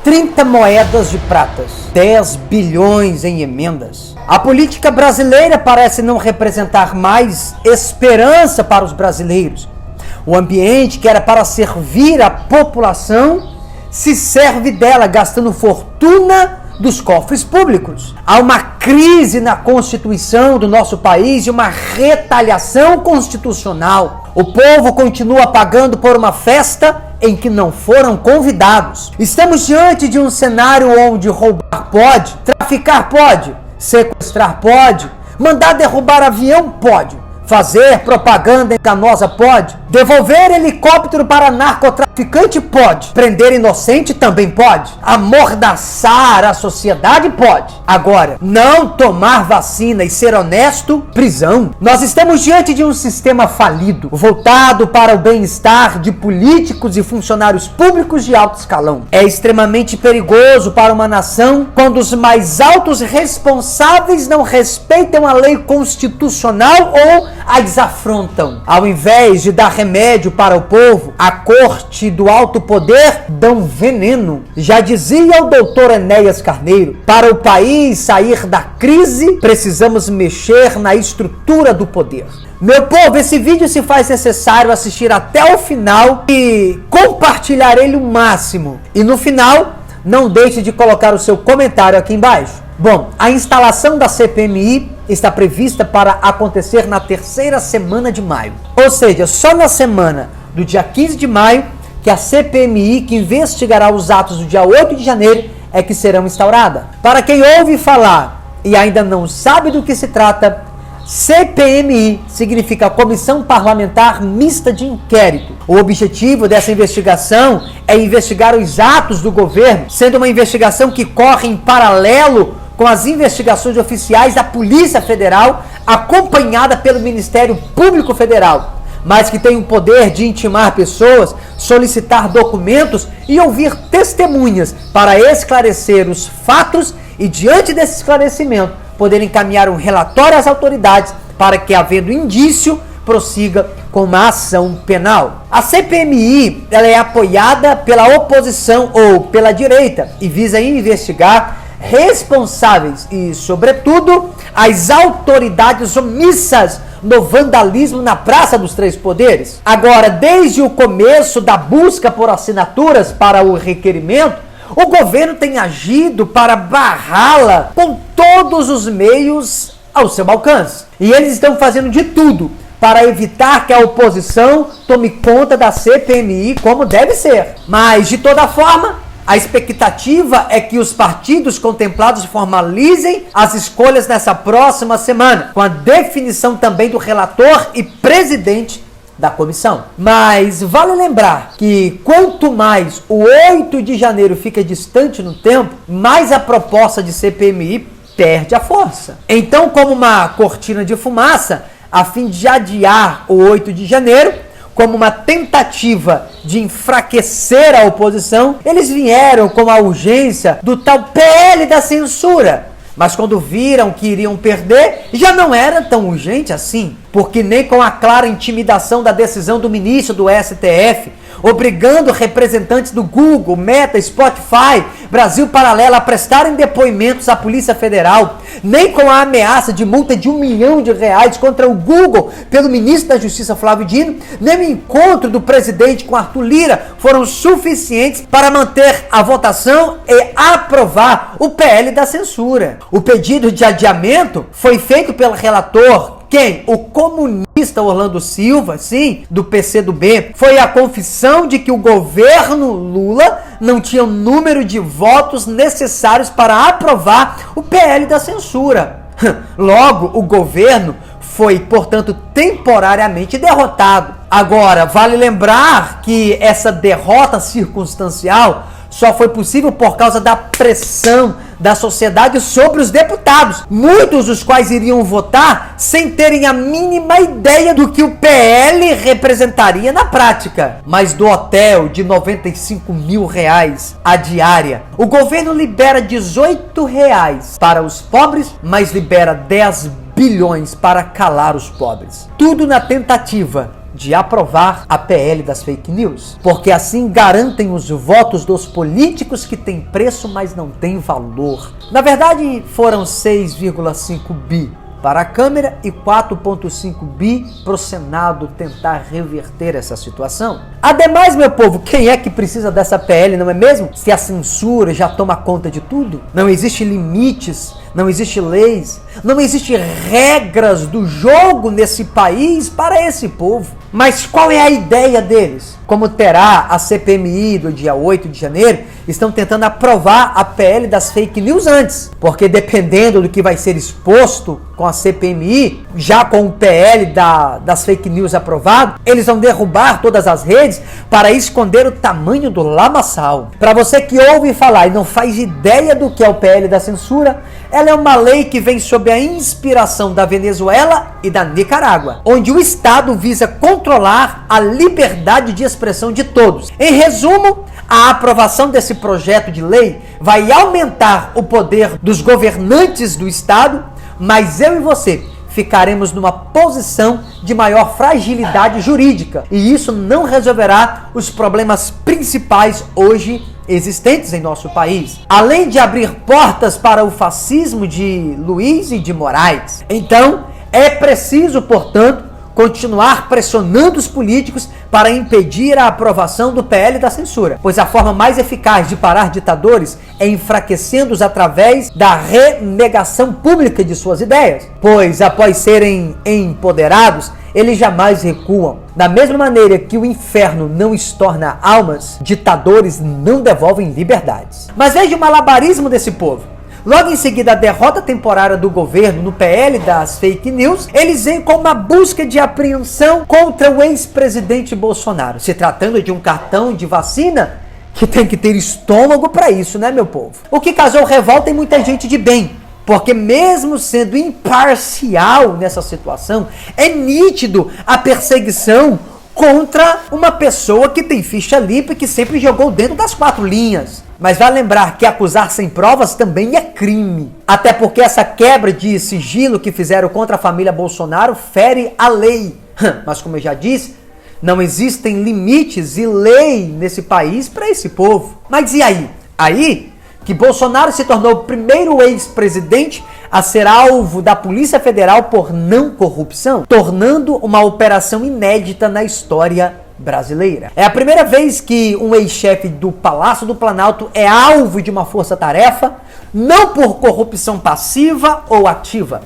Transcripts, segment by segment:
30 moedas de pratas, 10 bilhões em emendas. A política brasileira parece não representar mais esperança para os brasileiros. O ambiente que era para servir a população se serve dela, gastando fortuna dos cofres públicos. Há uma crise na Constituição do nosso país e uma retaliação constitucional. O povo continua pagando por uma festa em que não foram convidados. Estamos diante de um cenário onde roubar pode, traficar pode, sequestrar pode, mandar derrubar avião pode, fazer propaganda enganosa pode, devolver helicóptero para narcotraficante pode, prender inocente também pode, amordaçar a sociedade pode. Agora, não tomar vacina e ser honesto, prisão. Nós estamos diante de um sistema falido, voltado para o bem-estar de políticos e funcionários públicos de alto escalão. É extremamente perigoso para uma nação quando os mais altos responsáveis não respeitam a lei constitucional ou a desafrontam. Ao invés de dar remédio para o povo, a corte do alto poder dão veneno. Já dizia o doutor Enéas Carneiro, para o país sair da crise, precisamos mexer na estrutura do poder. Meu povo, esse vídeo se faz necessário assistir até o final e compartilhar ele o máximo. E no final, não deixe de colocar o seu comentário aqui embaixo. Bom, a instalação da CPMI está prevista para acontecer na terceira semana de maio. Ou seja, só na semana do dia 15 de maio que a CPMI, que investigará os atos do dia 8 de janeiro, é que serão instaurada. Para quem ouve falar e ainda não sabe do que se trata, CPMI significa Comissão Parlamentar Mista de Inquérito. O objetivo dessa investigação é investigar os atos do governo, sendo uma investigação que corre em paralelo com as investigações oficiais da Polícia Federal, acompanhada pelo Ministério Público Federal, mas que tem o poder de intimar pessoas, solicitar documentos e ouvir testemunhas para esclarecer os fatos e, diante desse esclarecimento, poder encaminhar um relatório às autoridades para que, havendo indício, prossiga com uma ação penal. A CPMI ela é apoiada pela oposição ou pela direita e visa investigar responsáveis e, sobretudo, as autoridades omissas no vandalismo na Praça dos Três Poderes. Agora, desde o começo da busca por assinaturas para o requerimento, o governo tem agido para barrá-la com todos os meios ao seu alcance. E eles estão fazendo de tudo para evitar que a oposição tome conta da CPMI como deve ser. Mas, de toda forma, a expectativa é que os partidos contemplados formalizem as escolhas nessa próxima semana, com a definição também do relator e presidente da comissão. Mas vale lembrar que quanto mais o 8 de janeiro fica distante no tempo, mais a proposta de CPMI perde a força. Então, como uma cortina de fumaça, a fim de adiar o 8 de janeiro, como uma tentativa de enfraquecer a oposição, eles vieram com a urgência do tal PL da censura. Mas quando viram que iriam perder, já não era tão urgente assim, porque nem com a clara intimidação da decisão do ministro do STF, obrigando representantes do Google, Meta, Spotify, Brasil Paralelo a prestarem depoimentos à Polícia Federal, nem com a ameaça de multa de R$1 milhão contra o Google pelo ministro da Justiça Flávio Dino, nem o encontro do presidente com Arthur Lira foram suficientes para manter a votação e aprovar o PL da censura. O pedido de adiamento foi feito pelo relator. Quem? O comunista Orlando Silva, sim, do PCdoB. Foi a confissão de que o governo Lula não tinha o número de votos necessários para aprovar o PL da censura. Logo, o governo foi, portanto, temporariamente derrotado. Agora, vale lembrar que essa derrota circunstancial só foi possível por causa da pressão da sociedade sobre os deputados, muitos dos quais iriam votar sem terem a mínima ideia do que o PL representaria na prática. Mas do hotel de R$95 mil a diária, o governo libera R$18 para os pobres, mas libera 10 bilhões para calar os pobres. Tudo na tentativa de aprovar a PL das fake news, porque assim garantem os votos dos políticos que têm preço, mas não têm valor. Na verdade, foram 6,5 bi para a Câmara e 4,5 bi para o Senado tentar reverter essa situação. Ademais, meu povo, quem é que precisa dessa PL, não é mesmo? Se a censura já toma conta de tudo, não existe limites, não existe leis, não existe regras do jogo nesse país para esse povo. Mas qual é a ideia deles? Como terá a CPMI do dia 8 de janeiro, estão tentando aprovar a PL das fake news antes. Porque dependendo do que vai ser exposto com a CPMI, já com o PL das fake news aprovado, eles vão derrubar todas as redes para esconder o tamanho do lamaçal. Para você que ouve falar e não faz ideia do que é o PL da censura, ela é uma lei que vem sob a inspiração da Venezuela e da Nicarágua, onde o Estado visa controlar a liberdade de expressão de todos. Em resumo, a aprovação desse projeto de lei vai aumentar o poder dos governantes do Estado, mas eu e você ficaremos numa posição de maior fragilidade jurídica, e isso não resolverá os problemas principais hoje existentes em nosso país, além de abrir portas para o fascismo de Luiz e de Moraes. Então, é preciso, portanto, continuar pressionando os políticos para impedir a aprovação do PL da censura, pois a forma mais eficaz de parar ditadores é enfraquecendo-os através da renegação pública de suas ideias, pois após serem empoderados, eles jamais recuam. Da mesma maneira que o inferno não estorna almas, ditadores não devolvem liberdades. Mas veja o malabarismo desse povo. Logo em seguida, a derrota temporária do governo no PL das fake news, eles vêm com uma busca de apreensão contra o ex-presidente Bolsonaro. Se tratando de um cartão de vacina, que tem que ter estômago para isso, né, meu povo? O que causou revolta em muita gente de bem, porque mesmo sendo imparcial nessa situação, é nítido a perseguição contra uma pessoa que tem ficha limpa e que sempre jogou dentro das 4 linhas. Mas vai lembrar que acusar sem provas também é crime. Até porque essa quebra de sigilo que fizeram contra a família Bolsonaro fere a lei. Mas como eu já disse, não existem limites e lei nesse país para esse povo. Mas e aí? Aí que Bolsonaro se tornou o primeiro ex-presidente a ser alvo da Polícia Federal por não corrupção, tornando uma operação inédita na história brasileira. É a primeira vez que um ex-chefe do Palácio do Planalto é alvo de uma força-tarefa, não por corrupção passiva ou ativa,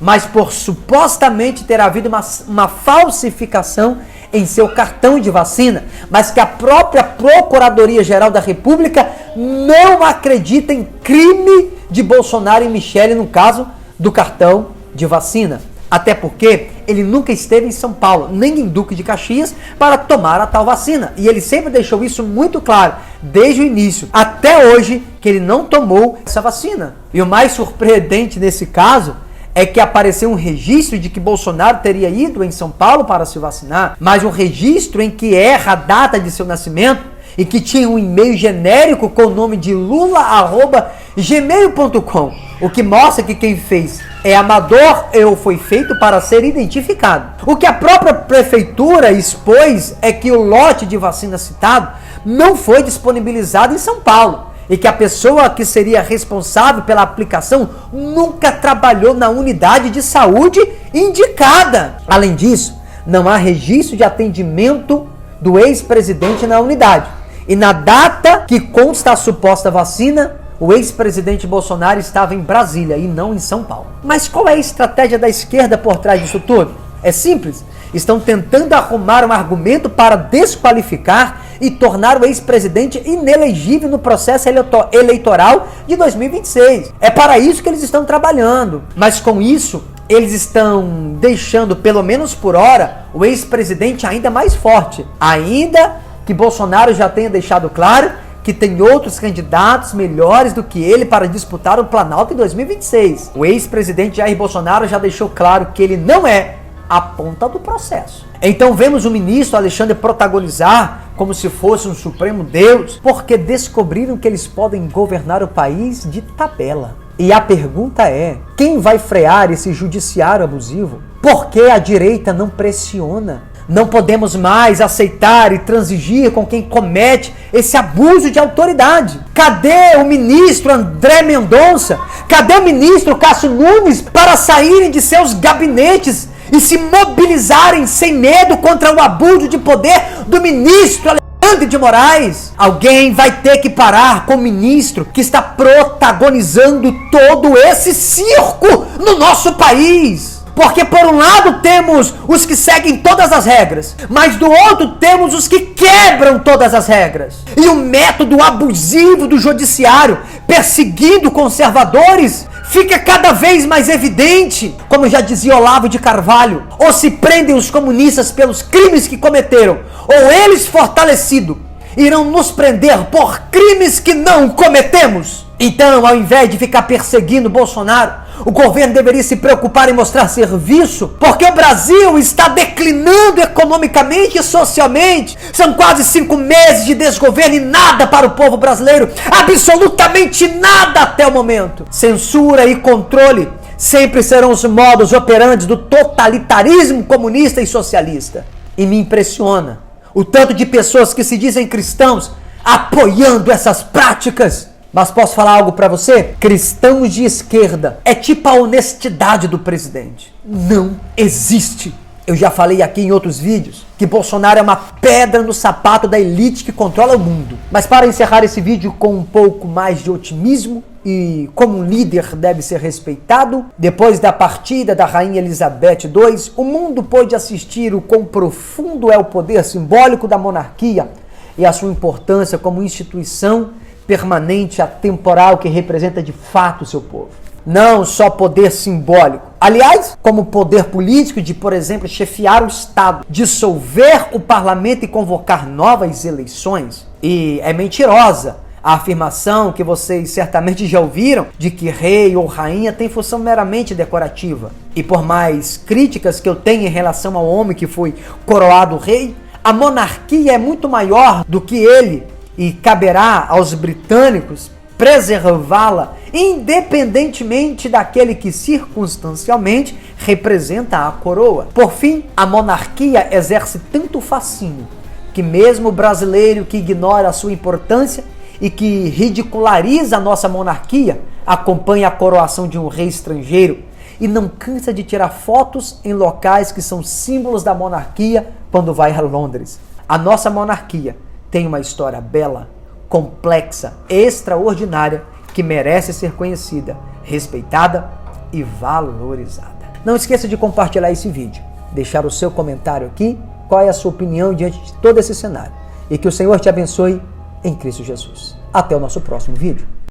mas por supostamente ter havido uma falsificação em seu cartão de vacina, mas que a própria Procuradoria-Geral da República não acredita em crime de Bolsonaro e Michele no caso do cartão de vacina. Até porque ele nunca esteve em São Paulo, nem em Duque de Caxias, para tomar a tal vacina. E ele sempre deixou isso muito claro, desde o início, até hoje, que ele não tomou essa vacina. E o mais surpreendente nesse caso é que apareceu um registro de que Bolsonaro teria ido em São Paulo para se vacinar, mas um registro em que erra a data de seu nascimento e que tinha um e-mail genérico com o nome de lula@gmail.com, o que mostra que quem fez é amador ou foi feito para ser identificado. O que a própria prefeitura expôs é que o lote de vacina citado não foi disponibilizado em São Paulo e que a pessoa que seria responsável pela aplicação nunca trabalhou na unidade de saúde indicada. Além disso, não há registro de atendimento do ex-presidente na unidade. E na data que consta a suposta vacina, o ex-presidente Bolsonaro estava em Brasília e não em São Paulo. Mas qual é a estratégia da esquerda por trás disso tudo? É simples. Estão tentando arrumar um argumento para desqualificar e tornar o ex-presidente inelegível no processo eleitoral de 2026. É para isso que eles estão trabalhando. Mas com isso, eles estão deixando, pelo menos por hora, o ex-presidente ainda mais forte. Ainda que Bolsonaro já tenha deixado claro que tem outros candidatos melhores do que ele para disputar o Planalto em 2026. O ex-presidente Jair Bolsonaro já deixou claro que ele não é a ponta do processo. Então vemos o ministro Alexandre protagonizar como se fosse um supremo Deus, porque descobriram que eles podem governar o país de tabela. E a pergunta é, quem vai frear esse judiciário abusivo? Por que a direita não pressiona? Não podemos mais aceitar e transigir com quem comete esse abuso de autoridade. Cadê o ministro André Mendonça? Cadê o ministro Cássio Nunes para saírem de seus gabinetes e se mobilizarem sem medo contra o abuso de poder do ministro Alexandre de Moraes? Alguém vai ter que parar com o ministro que está protagonizando todo esse circo no nosso país. Porque por um lado temos os que seguem todas as regras, mas do outro temos os que quebram todas as regras. E o método abusivo do judiciário perseguindo conservadores fica cada vez mais evidente. Como já dizia Olavo de Carvalho, ou se prendem os comunistas pelos crimes que cometeram, ou eles, fortalecidos, irão nos prender por crimes que não cometemos. Então, ao invés de ficar perseguindo Bolsonaro, o governo deveria se preocupar em mostrar serviço, porque o Brasil está declinando economicamente e socialmente. São quase 5 meses de desgoverno e nada para o povo brasileiro, absolutamente nada até o momento. Censura e controle sempre serão os modos operantes do totalitarismo comunista e socialista. E me impressiona o tanto de pessoas que se dizem cristãos apoiando essas práticas. Mas posso falar algo pra você? Cristãos de esquerda é tipo a honestidade do presidente. Não existe. Eu já falei aqui em outros vídeos que Bolsonaro é uma pedra no sapato da elite que controla o mundo. Mas para encerrar esse vídeo com um pouco mais de otimismo e como um líder deve ser respeitado, depois da partida da Rainha Elizabeth II, o mundo pôde assistir o quão profundo é o poder simbólico da monarquia e a sua importância como instituição permanente, atemporal, que representa de fato o seu povo. Não só poder simbólico. Aliás, como poder político de, por exemplo, chefiar o Estado, dissolver o parlamento e convocar novas eleições. E é mentirosa a afirmação que vocês certamente já ouviram de que rei ou rainha tem função meramente decorativa. E por mais críticas que eu tenho em relação ao homem que foi coroado rei, a monarquia é muito maior do que ele. E caberá aos britânicos preservá-la independentemente daquele que circunstancialmente representa a coroa. Por fim, a monarquia exerce tanto fascínio que mesmo o brasileiro que ignora a sua importância e que ridiculariza a nossa monarquia acompanha a coroação de um rei estrangeiro e não cansa de tirar fotos em locais que são símbolos da monarquia quando vai a Londres. A nossa monarquia tem uma história bela, complexa, extraordinária, que merece ser conhecida, respeitada e valorizada. Não esqueça de compartilhar esse vídeo, deixar o seu comentário aqui, qual é a sua opinião diante de todo esse cenário. E que o Senhor te abençoe em Cristo Jesus. Até o nosso próximo vídeo.